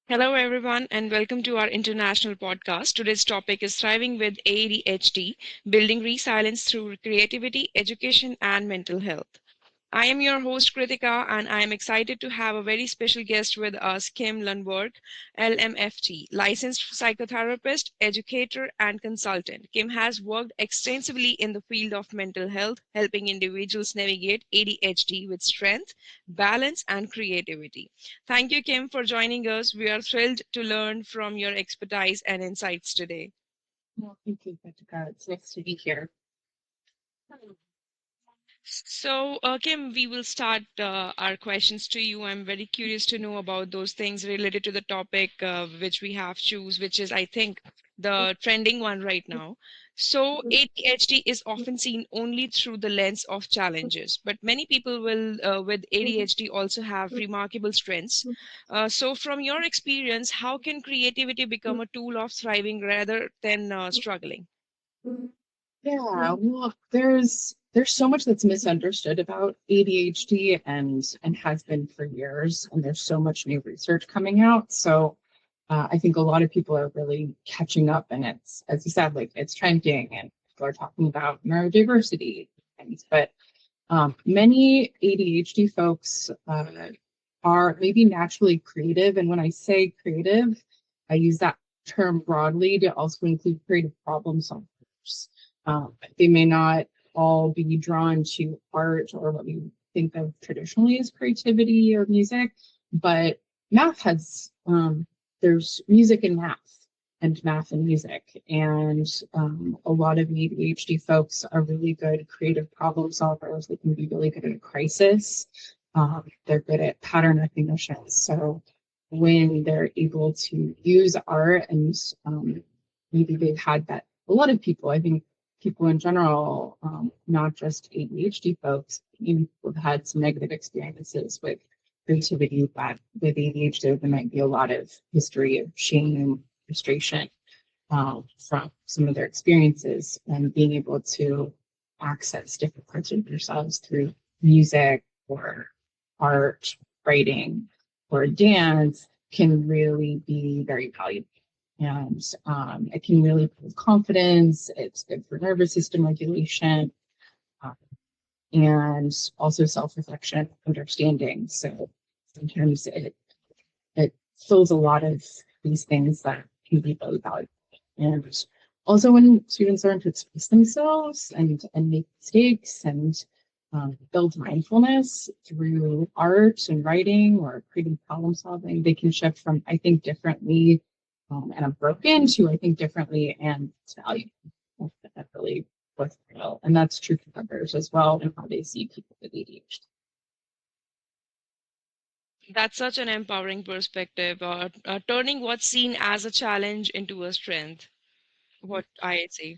Hello, everyone, and welcome to our international podcast. Today's topic is thriving with ADHD, building resilience through creativity, education, and mental health. I am your host, Kritika, and I am excited to have a very special guest with us, Kym Lundberg, LMFT, licensed psychotherapist, educator, and consultant. Kim has worked extensively in the field of mental health, helping individuals navigate ADHD with strength, balance, and creativity. Thank you, Kim, for joining us. We are thrilled to learn from your expertise and insights today. Well, thank you, Jessica. It's nice to be here. So, Kim, we will start our questions to you. I'm very curious to know about those things related to the topic which we have choose, which is, I think, the trending one right now. So, ADHD is often seen only through the lens of challenges, but many people will, with ADHD, also have remarkable strengths. So, from your experience, how can creativity become a tool of thriving rather than struggling? Yeah, well, there's so much that's misunderstood about ADHD and has been for years, and there's so much new research coming out. So I think a lot of people are really catching up, and it's, as you said, like it's trending, and people are talking about neurodiversity things. But many ADHD folks are maybe naturally creative, and when I say creative, I use that term broadly to also include creative problem solvers. They may not all be drawn to art or what we think of traditionally as creativity or music, but math has, there's music and math and music. And a lot of ADHD folks are really good creative problem solvers. They can be really good at a crisis. They're good at pattern recognition. So when they're able to use art and maybe they've had that, a lot of people, I think people in general, not just ADHD folks, even people have had some negative experiences with creativity, but with ADHD, there might be a lot of history of shame, frustration from some of their experiences, and being able to access different parts of themselves through music or art, writing, or dance can really be very valuable. And it can really build confidence. It's good for nervous system regulation uh, and also self-reflection, understanding. So sometimes it fills a lot of these things that can be really valuable. And also when students learn to express themselves and make mistakes and build mindfulness through art and writing or creative problem solving, they can shift from I think differently and I'm broken to I think differently and it's valuable. That really worthwhile. And that's true for others as well and how they see people with ADHD. That's such an empowering perspective, turning what's seen as a challenge into a strength. What I say.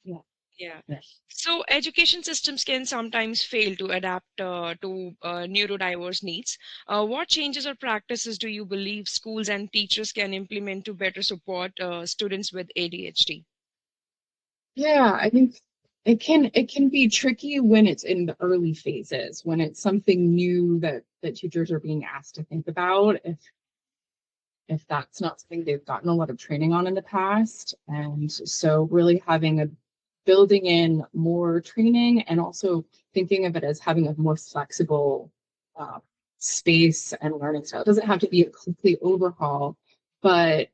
Yeah. Yeah. Yeah. So education systems can sometimes fail to adapt to neurodiverse needs. What changes or practices do you believe schools and teachers can implement to better support students with ADHD? Yeah, I think it can be tricky when it's in the early phases, when it's something new that teachers are being asked to think about, if that's not something they've gotten a lot of training on in the past. And so really having a building in more training and also thinking of it as having a more flexible uh, space and learning style. It doesn't have to be a complete overhaul, but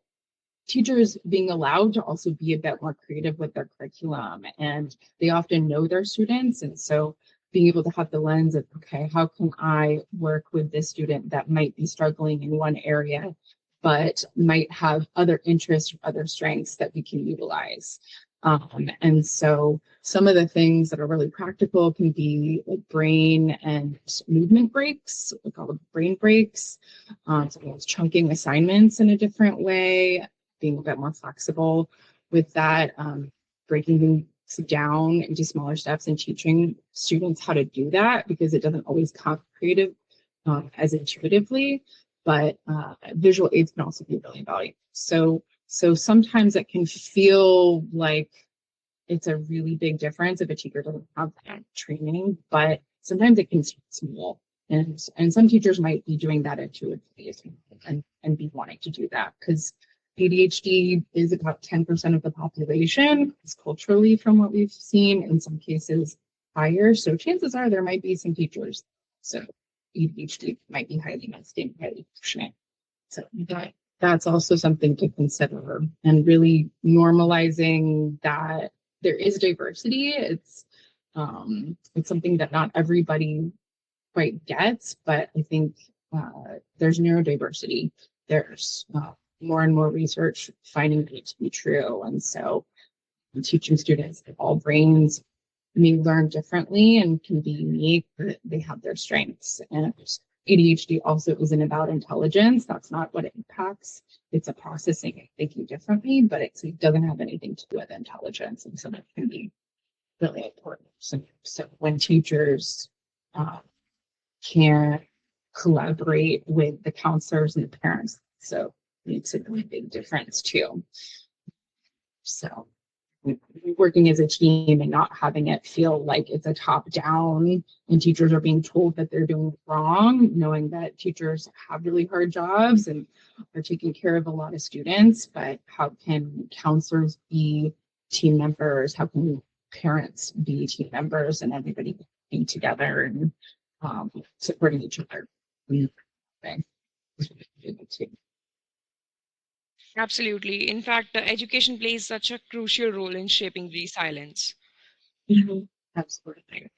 teachers being allowed to also be a bit more creative with their curriculum, and they often know their students, and so being able to have the lens of, okay, how can I work with this student that might be struggling in one area but might have other interests or other strengths that we can utilize. And so some of the things that are really practical can be like brain and movement breaks, we call them brain breaks. Sometimes chunking assignments in a different way, being a bit more flexible with that, breaking things down into smaller steps and teaching students how to do that because it doesn't always come creative as intuitively, but visual aids can also be really valuable. So sometimes it can feel like it's a really big difference if a teacher doesn't have that training, but sometimes it can start small. And some teachers might be doing that intuitively and be wanting to do that, because ADHD is about 10% of the population, it's culturally from what we've seen, in some cases higher. So chances are there might be some teachers. So ADHD might be highly messy, highly functioning. So that's also something to consider, and really normalizing that there is diversity. It's something that not everybody quite gets, but I think there's neurodiversity. There's more and more research finding it to be true. And so I'm teaching students that all brains may learn differently and can be unique, but they have their strengths. And ADHD also isn't about intelligence. That's not what it impacts. It's a processing and thinking differently, but it doesn't have anything to do with intelligence. And so that can be really important. So when teachers can collaborate with the counselors and the parents, so it makes a really big difference too. So working as a team and not having it feel like it's a top down and teachers are being told that they're doing wrong, knowing that teachers have really hard jobs and are taking care of a lot of students, but how can counselors be team members? How can parents be team members, and everybody being together and supporting each other? Absolutely. In fact, education plays such a crucial role in shaping resilience. Absolutely.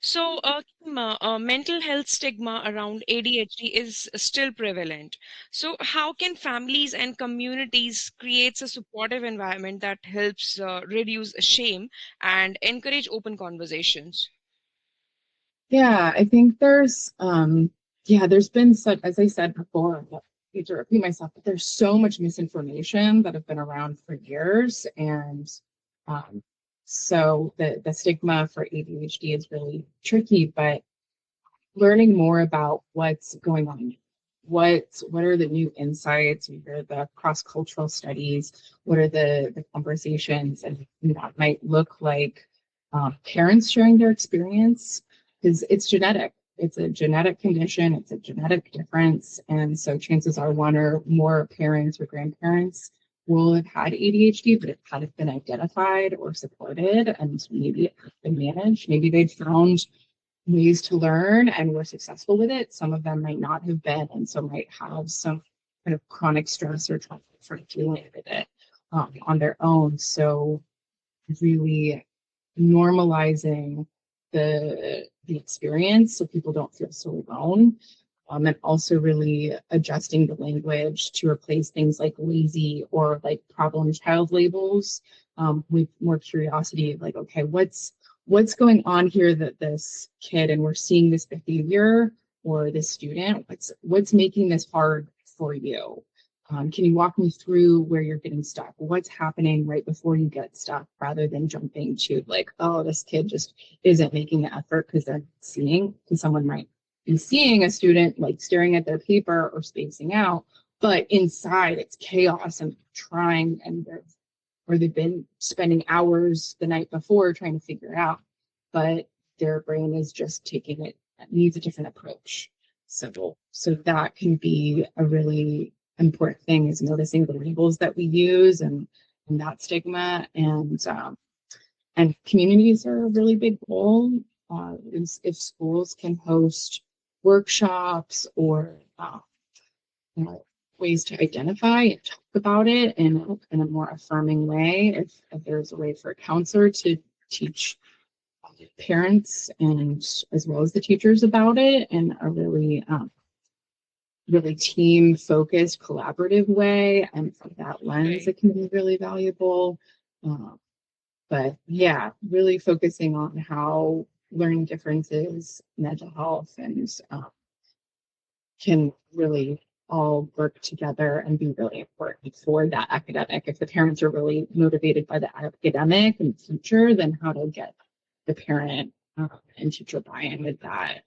So, Kym, mental health stigma around ADHD is still prevalent. So, how can families and communities create a supportive environment that helps reduce shame and encourage open conversations? Yeah, I think there's been such, as I said before, I hate to repeat myself, but there's so much misinformation that have been around for years. And um, so the stigma for ADHD is really tricky, but learning more about what's going on, what are the new insights, what are the cross-cultural studies, what are the conversations, and that might look like parents sharing their experience, because it's genetic. It's a genetic condition, it's a genetic difference. And so chances are one or more parents or grandparents will have had ADHD, but it hadn't been identified or supported, and maybe it has been managed. Maybe they'd found ways to learn and were successful with it. Some of them might not have been, and so might have some kind of chronic stress or trauma for dealing with it on their own. So really normalizing the experience so people don't feel so alone. And also really adjusting the language to replace things like lazy or like problem child labels with more curiosity of like, okay, what's going on here that this kid, and we're seeing this behavior or this student, what's making this hard for you? Can you walk me through where you're getting stuck? What's happening right before you get stuck, rather than jumping to like, oh, this kid just isn't making the effort because they're seeing, because someone might be seeing a student like staring at their paper or spacing out, but inside it's chaos and trying, and or they've been spending hours the night before trying to figure it out, but their brain is just taking it, needs a different approach. So that can be a really important thing, is noticing the labels that we use and that stigma, and communities are a really big goal. If schools can host workshops or you know, ways to identify and talk about it in a more affirming way, if there's a way for a counselor to teach parents and as well as the teachers about it in a really really team focused, collaborative way, and from that lens, it can be really valuable. But yeah, really focusing on how learning differences, mental health, and can really all work together and be really important for that academic. If the parents are really motivated by the academic and teacher, then how to get the parent and teacher buy-in with that.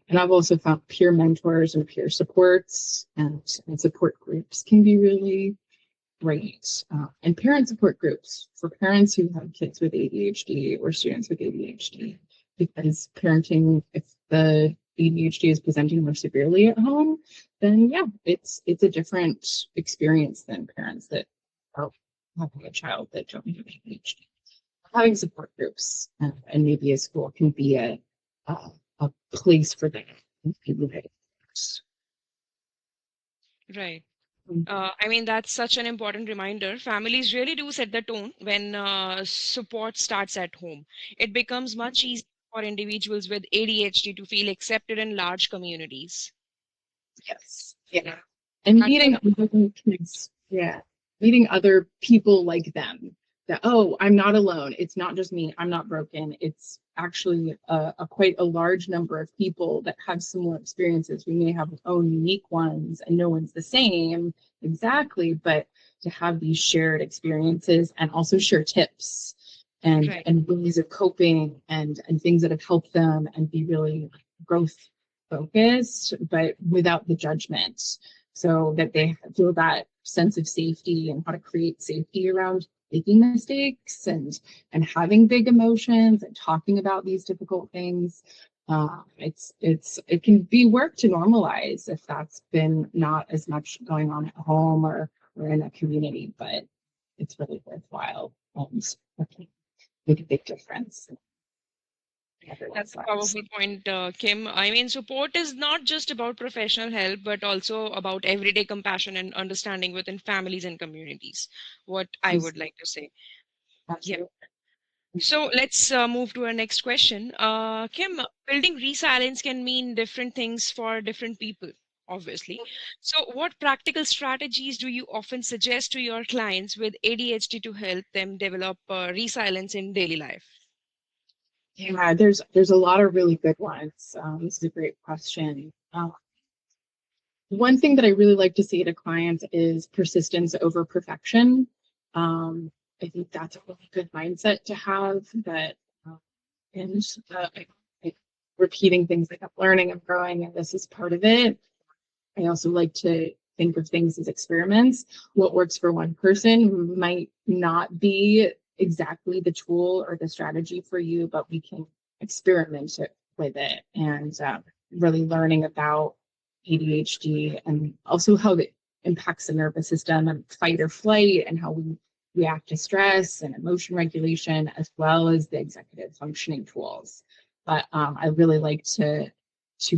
And I've also found peer mentors and peer supports and support groups can be really great. And parent support groups for parents who have kids with ADHD or students with ADHD, because parenting, if the ADHD is presenting more severely at home, then yeah, it's a different experience than parents that are having a child that don't have ADHD. Having support groups and maybe a school can be a place for them. Right. I mean, that's such an important reminder. Families really do set the tone when support starts at home. It becomes much easier for individuals with ADHD to feel accepted in large communities. Yes. Yeah. And And you meeting other kids, yeah, meeting other people like them that, oh, I'm not alone. It's not just me. I'm not broken. It's actually a quite a large number of people that have similar experiences. We may have our own unique ones and no one's the same exactly, but to have these shared experiences and also share tips right, and ways of coping and things that have helped them and be really growth focused, but without the judgment, so that they feel that sense of safety and how to create safety around making mistakes and having big emotions and talking about these difficult things. It can be work to normalize if that's been not as much going on at home or in a community, but it's really worthwhile and make a big difference in that's everyone's a lives. powerful point, Kim. I mean, support is not just about professional help, but also about everyday compassion and understanding within families and communities. What I would like to say. Yeah. Absolutely. So let's move to our next question. Kim, building resilience can mean different things for different people, obviously. So, what practical strategies do you often suggest to your clients with ADHD to help them develop resilience in daily life? Yeah, there's a lot of really good ones. This is a great question. One thing that I really like to say to clients is persistence over perfection. Um, I think that's a really good mindset to have. That and I, repeating things like I'm learning, I'm growing, and this is part of it. I also like to think of things as experiments. What works for one person might not be exactly the tool or the strategy for you, but we can experiment with it and really learning about ADHD and also how it impacts the nervous system and fight or flight and how we react to stress and emotion regulation, as well as the executive functioning tools. But I really like to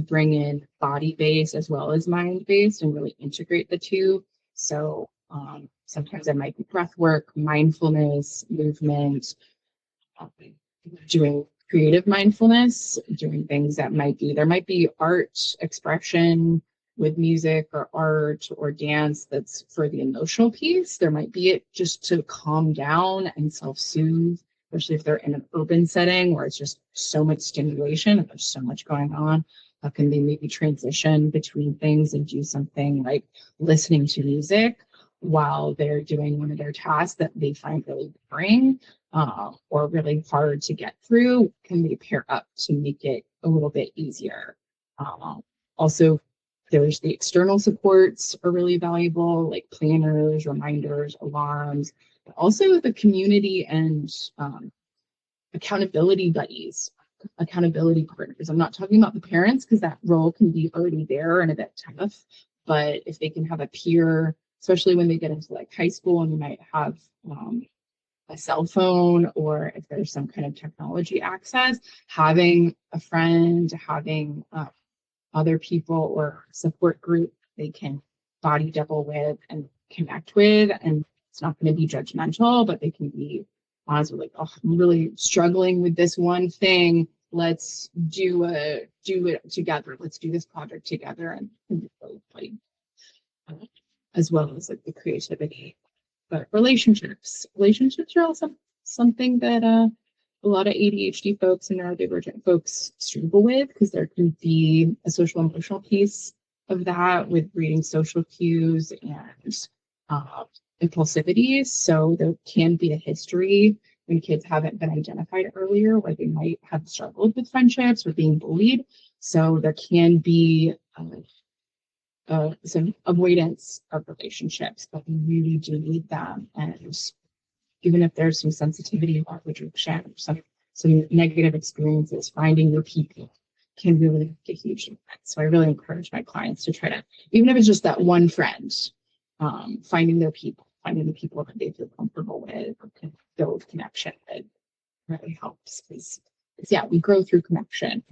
bring in body based as well as mind based and really integrate the two. So sometimes it might be breath work, mindfulness, movement, um, doing creative mindfulness, doing things that might be, there might be art expression with music or art or dance that's for the emotional piece. There might be it just to calm down and self soothe, especially if they're in an urban setting where it's just so much stimulation and there's so much going on. How can they maybe transition between things and do something like listening to music while they're doing one of their tasks that they find really boring or really hard to get through? Can they pair up to make it a little bit easier? Um, Also, there's the external supports are really valuable, like planners, reminders, alarms, but also the community and accountability buddies, accountability partners. I'm not talking about the parents because that role can be already there and a bit tough, but if they can have a peer, especially when they get into like high school and you might have a cell phone or if there's some kind of technology access, having a friend, having other people or support group they can body double with and connect with. And it's not going to be judgmental, but they can be honestly like, oh, I'm really struggling with this one thing. Let's do it together. Let's do this project together and like, as well as like the creativity. But relationships are also something that a lot of ADHD folks and neurodivergent folks struggle with because there can be a social emotional piece of that with reading social cues and uh, impulsivity. So there can be a history when kids haven't been identified earlier where they might have struggled with friendships or being bullied. So there can be some avoidance of relationships, but we really do need them. And even if there's some sensitivity or rejection, some negative experiences, finding your people can really make a huge impact. So I really encourage my clients to try to, even if it's just that one friend, finding the people that they feel comfortable with or can build connection with really helps because yeah, we grow through connection.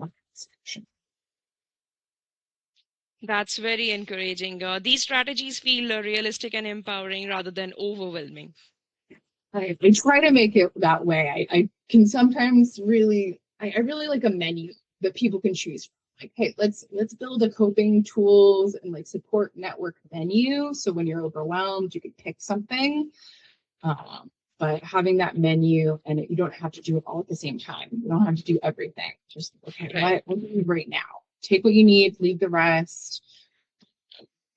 That's very encouraging. These strategies feel realistic and empowering rather than overwhelming. I try to make it that way. I can sometimes really, I really like a menu that people can choose from. Like, hey, let's build a coping tools and like support network menu. So when you're overwhelmed, you can pick something. Um, but having that menu and you don't have to do it all at the same time. You don't have to do everything. Just okay, Right. what do you need right now? Take what you need, leave the rest.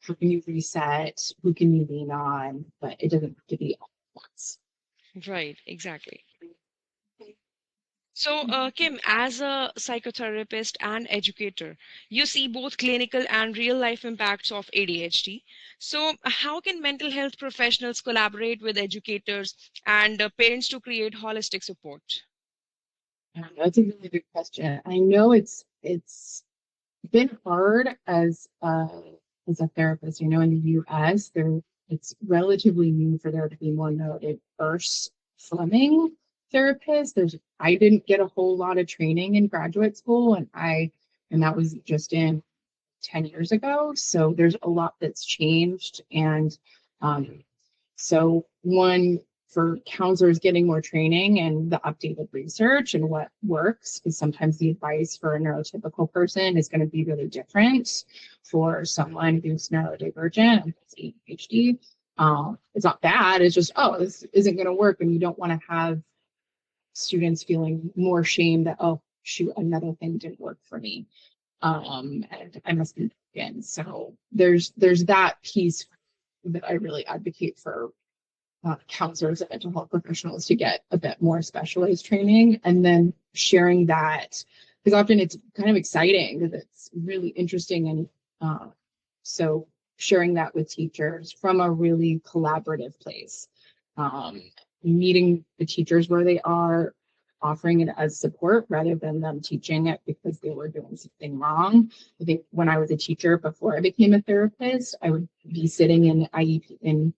How can you reset? Who can you lean on? But it doesn't have to be all at once. Right, exactly. So, Kym, as a psychotherapist and educator, you see both clinical and real life impacts of ADHD. So, how can mental health professionals collaborate with educators and parents to create holistic support? That's a really good question. I know it's been hard as a therapist. You know, in the U.S., there it's relatively new for there to be more noted first Fleming therapists. I didn't get a whole lot of training in graduate school, and that was just in 10 years ago. So there's a lot that's changed, and um, so one for counselors getting more training and the updated research and what works, because sometimes the advice for a neurotypical person is going to be really different for someone who's neurodivergent and has ADHD. It's not bad. It's just, oh, this isn't going to work. And you don't want to have students feeling more shame that, oh, shoot, another thing didn't work for me. And I must be again. So there's that piece that I really advocate for counselors and mental health professionals to get a bit more specialized training and then sharing that because often it's kind of exciting because it's really interesting and so sharing that with teachers from a really collaborative place, um, meeting the teachers where they are, offering it as support rather than them teaching it because they were doing something wrong. I think when I was a teacher before I became a therapist, I would be sitting in IEP in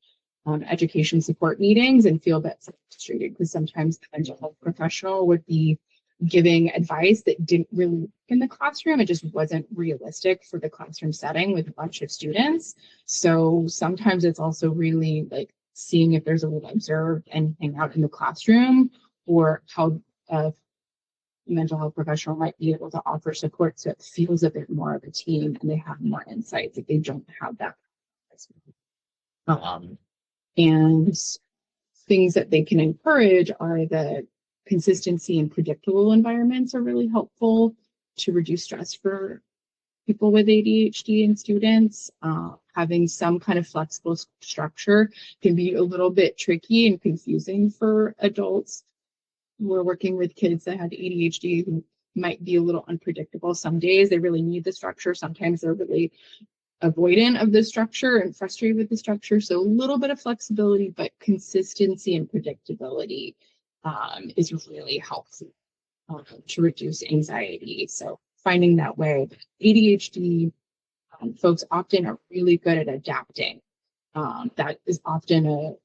education support meetings and feel a bit frustrated because sometimes the mental health professional would be giving advice that didn't really work in the classroom. It just wasn't realistic for the classroom setting with a bunch of students. So sometimes it's also really like seeing if there's a way to observe anything out in the classroom or how a mental health professional might be able to offer support so it feels a bit more of a team and they have more insights if they don't have that. Um, and things that they can encourage are the consistency and predictable environments are really helpful to reduce stress for people with ADHD and students. Having some kind of flexible structure can be a little bit tricky and confusing for adults. We're working with kids that have ADHD who might be a little unpredictable. Some days they really need the structure. Sometimes they're really avoidant of the structure and frustrated with the structure. So a little bit of flexibility, but consistency and predictability is really helpful to reduce anxiety. So finding that way. ADHD folks often are really good at adapting. That is often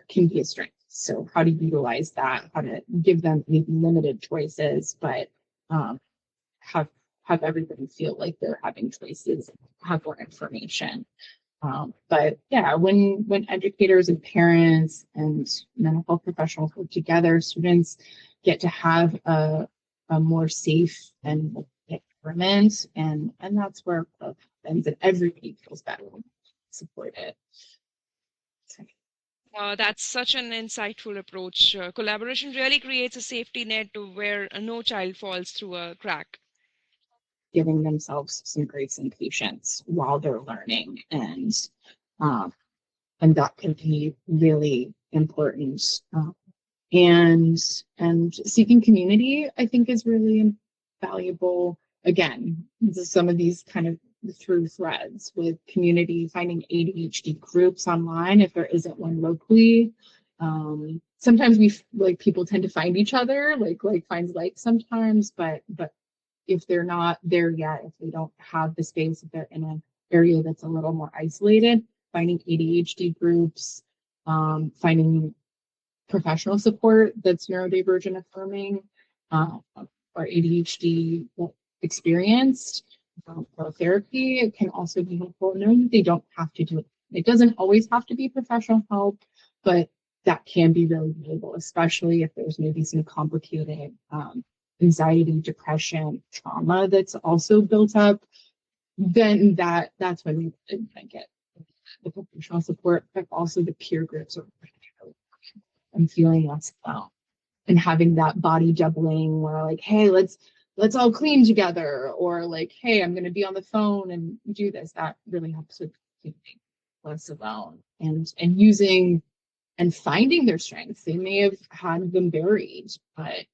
can be a strength. So how to utilize that, how to give them maybe limited choices, but have everybody feel like they're having choices, have more information. But yeah, when educators and parents and mental health professionals work together, students get to have a more safe and environment, and that's where growth happens, and everybody feels better when supported. That's such an insightful approach. Collaboration really creates a safety net to where no child falls through a crack. Giving themselves some grace and patience while they're learning, um, and that can be really important. And seeking community, I think, is really valuable. Again, some of these kind of through threads with community, finding ADHD groups online if there isn't one locally. Sometimes we like people tend to find each other, like finds like sometimes, but if they're not there yet, if they don't have the space, if they're in an area that's a little more isolated, finding ADHD groups, finding professional support that's neurodivergent affirming, or ADHD experienced, or therapy, it can also be helpful. Knowing that they don't have to do it. It doesn't always have to be professional help, but that can be really valuable, especially if there's maybe some complicated anxiety, depression, trauma that's also built up. Then that's when we get the professional support, but also the peer groups are and feeling less alone and having that body doubling where like, hey, let's all clean together, or like, hey, I'm going to be on the phone and do this. That really helps with feeling less alone and using and finding their strengths. They may have had them buried, but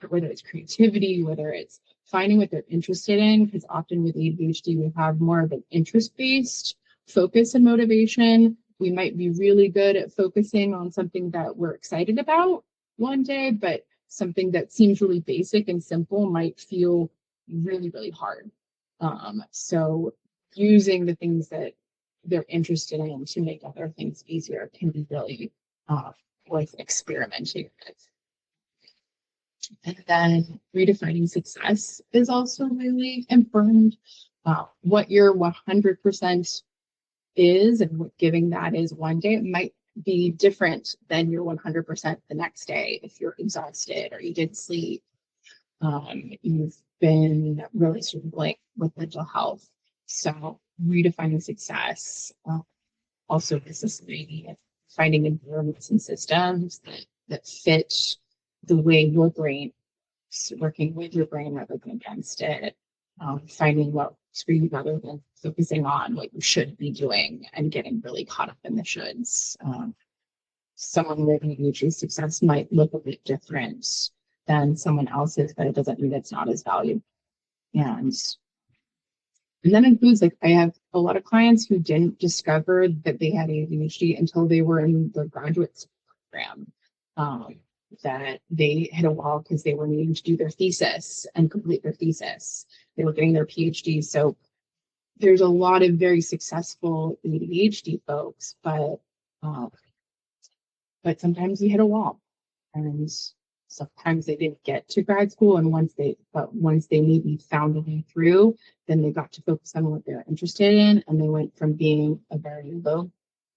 whether it's creativity, whether it's finding what they're interested in, because often with ADHD, we have more of an interest-based focus and motivation. We might be really good at focusing on something that we're excited about one day, but something that seems really basic and simple might feel really, really hard. So using the things that they're interested in to make other things easier can be really worth experimenting with. And then redefining success is also really important. What your 100% is and what giving that is one day, it might be different than your 100% the next day if you're exhausted or you didn't sleep. You've been really struggling with mental health. So redefining success, also necessarily finding environments and systems that fit the way your brain is working with your brain rather than against it, finding what works for you rather than focusing on what you should be doing and getting really caught up in the shoulds. Someone with ADHD success might look a bit different than someone else's, but it doesn't mean it's not as valuable. And that includes, like, I have a lot of clients who didn't discover that they had ADHD until they were in the graduate program. That they hit a wall because they were needing to do their thesis and complete their thesis. They were getting their PhD. So there's a lot of very successful ADHD folks, but sometimes you hit a wall, and sometimes they didn't get to grad school. And once they maybe found a way through, then they got to focus on what they're interested in, and they went from being a very low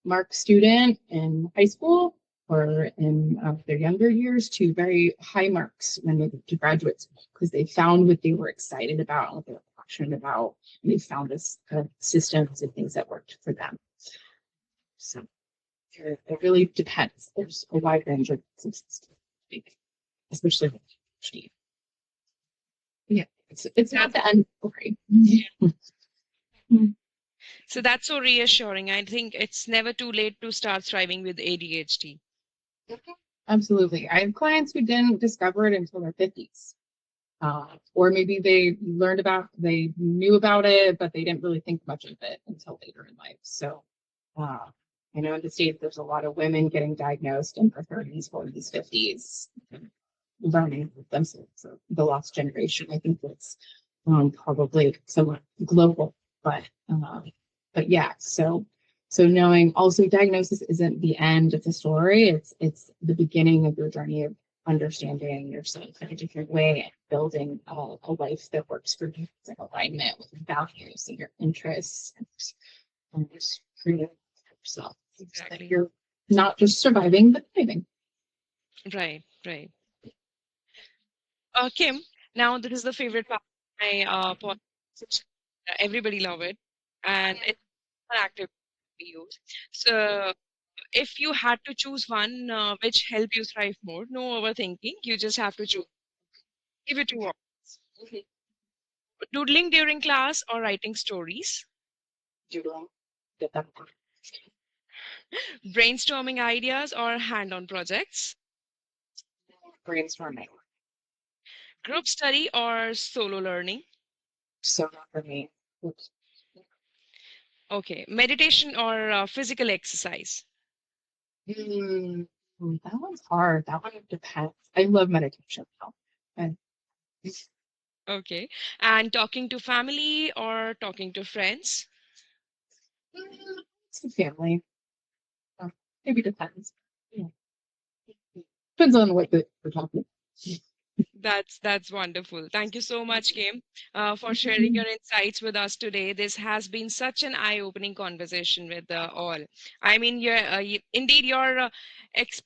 mark student in high school or in their younger years to very high marks when they get to graduate school, because they found what they were excited about and what they were passionate about, and they found this systems and things that worked for them. So it really depends. There's a wide range of systems, especially with PhD. Yeah, it's not the end story. So that's so reassuring. I think it's never too late to start thriving with ADHD. Absolutely. I have clients who didn't discover it until their 50s. Or maybe they knew about it, but they didn't really think much of it until later in life. So, in the States, there's a lot of women getting diagnosed in their 30s, 40s, 50s, learning themselves. So the lost generation, I think that's probably somewhat global, but yeah. So knowing also diagnosis isn't the end of the story. It's the beginning of your journey of understanding yourself in a different way and building a life that works for you in alignment with your values and your interests and just creating yourself. Exactly. That you're not just surviving, but thriving. Right. Kym, now this is the favorite part of my podcast. Everybody love it, and it's an active we use. So if you had to choose one which help you thrive more, no overthinking, you just have to choose. Give it 2 options. Doodling during class or writing stories, Doodling. Get that. brainstorming ideas or hand-on projects, Brainstorming. group study or solo learning. So not for me. Oops. Okay, meditation or physical exercise. That one's hard. That one depends. I love meditation though. And Okay. And talking to family or talking to friends? It's the family. Uh, Maybe depends. Yeah. Depends on what we're talking. That's wonderful. Thank you so much, Kim, for sharing Mhm. your insights with us today. This has been such an eye-opening conversation with all. I mean, indeed, your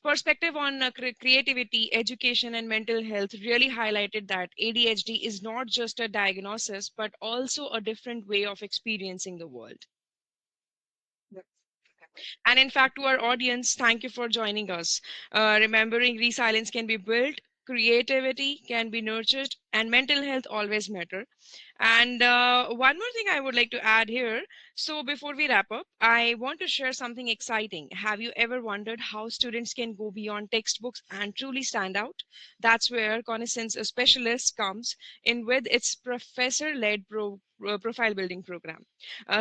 perspective on creativity, education, and mental health really highlighted that ADHD is not just a diagnosis, but also a different way of experiencing the world. Yep. And in fact, to our audience, thank you for joining us. Remembering resilience can be built, creativity can be nurtured, and mental health always matter. And one more thing I would like to add here. So, before we wrap up, I want to share something exciting. Have you ever wondered how students can go beyond textbooks and truly stand out? That's where Connaissance a Specialist comes in with its professor led profile building program.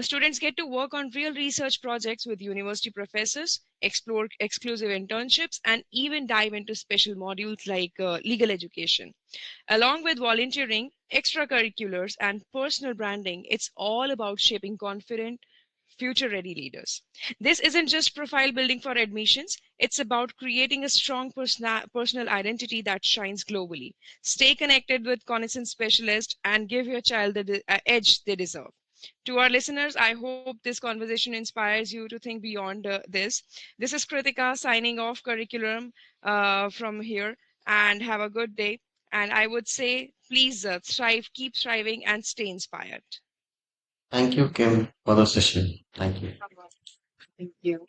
Students get to work on real research projects with university professors, explore exclusive internships, and even dive into special modules like legal education. Along with volunteering, extracurriculars, and personal branding, it's all about shaping confident, future ready leaders. This isn't just profile building for admissions, it's about creating a strong personal identity that shines globally. Stay connected with Connaissance Specialist and give your child the edge they deserve. To our listeners, I hope this conversation inspires you to think beyond this. This is Kritika signing off curriculum from here, and have a good day. And I would say, please thrive, keep thriving, and stay inspired. Thank you, Kim, for the session. Thank you. Thank you.